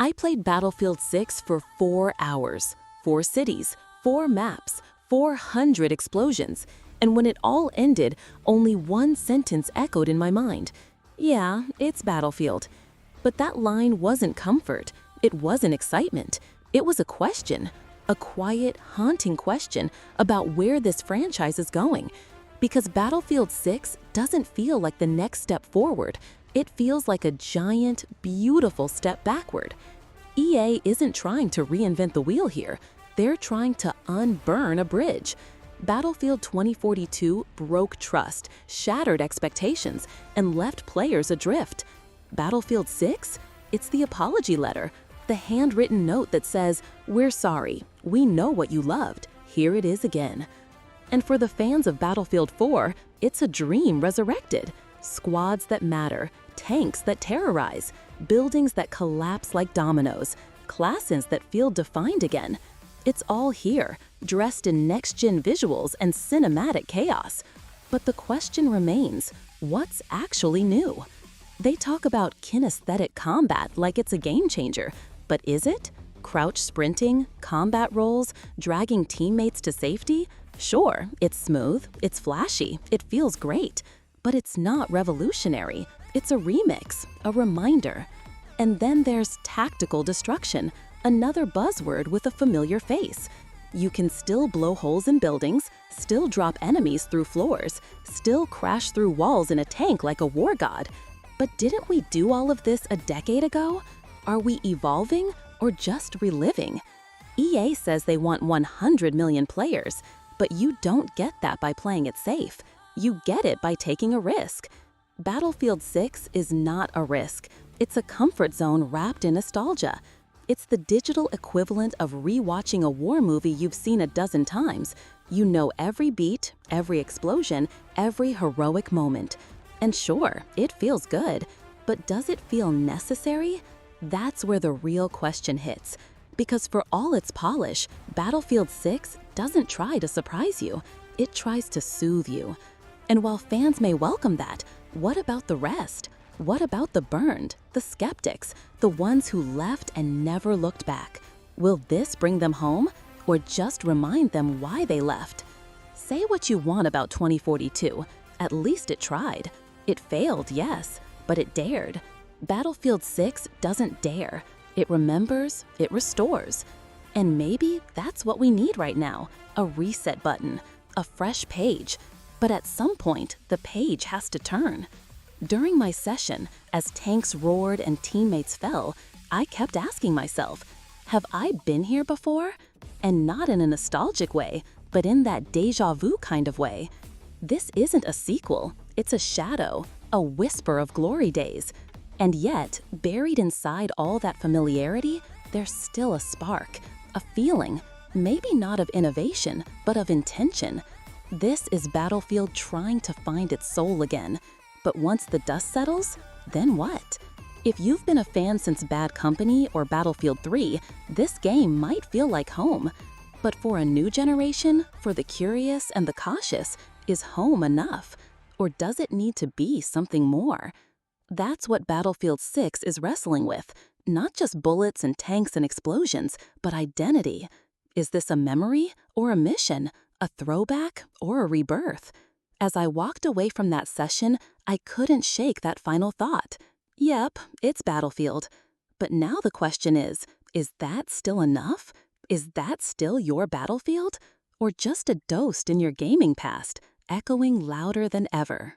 I played Battlefield 6 for 4 hours, 4 cities, 4 maps, 400 explosions, and when it all ended, only one sentence echoed in my mind. Yeah, it's Battlefield. But that line wasn't comfort. It wasn't excitement. It was a question. A quiet, haunting question about where this franchise is going. Because Battlefield 6 doesn't feel like the next step forward. It feels like a giant, beautiful step backward. EA isn't trying to reinvent the wheel here. They're trying to unburn a bridge. Battlefield 2042 broke trust, shattered expectations, and left players adrift. Battlefield 6? It's the apology letter, the handwritten note that says, "We're sorry. We know what you loved. Here it is again." And for the fans of Battlefield 4, it's a dream resurrected. Squads that matter, tanks that terrorize, buildings that collapse like dominoes, classes that feel defined again. It's all here, dressed in next-gen visuals and cinematic chaos. But the question remains, what's actually new? They talk about kinesthetic combat like it's a game changer, but is it? Crouch sprinting, combat rolls, dragging teammates to safety? Sure, it's smooth, it's flashy, it feels great, but it's not revolutionary. It's a remix, a reminder. And then there's tactical destruction, another buzzword with a familiar face. You can still blow holes in buildings, still drop enemies through floors, still crash through walls in a tank like a war god. But didn't we do all of this a decade ago? Are we evolving or just reliving? EA says they want 100 million players, but you don't get that by playing it safe. You get it by taking a risk. Battlefield 6 is not a risk. It's a comfort zone wrapped in nostalgia. It's the digital equivalent of rewatching a war movie you've seen a dozen times. You know every beat, every explosion, every heroic moment. And sure, it feels good, but does it feel necessary? That's where the real question hits. Because for all its polish, Battlefield 6 doesn't try to surprise you. It tries to soothe you. And while fans may welcome that, what about the rest? What about the burned, the skeptics, the ones who left and never looked back? Will this bring them home, or just remind them why they left? Say what you want about 2042. At least it tried. It failed, yes, but it dared. Battlefield 6 doesn't dare. It remembers, it restores. And maybe that's what we need right now, a reset button, a fresh page. But at some point, the page has to turn. During my session, as tanks roared and teammates fell, I kept asking myself, have I been here before? And not in a nostalgic way, but in that déjà vu kind of way. This isn't a sequel, it's a shadow, a whisper of glory days. And yet, buried inside all that familiarity, there's still a spark, a feeling, maybe not of innovation, but of intention. This is Battlefield trying to find its soul again. But once the dust settles, then what? If you've been a fan since Bad Company or Battlefield 3, this game might feel like home. But for a new generation, for the curious and the cautious, is home enough? Or does it need to be something more? That's what Battlefield 6 is wrestling with. Not just bullets and tanks and explosions, but identity. Is this a memory or a mission? A throwback or a rebirth? As I walked away from that session, I couldn't shake that final thought. Yep, it's Battlefield. But now the question is that still enough? Is that still your Battlefield? Or just a dose in your gaming past, echoing louder than ever?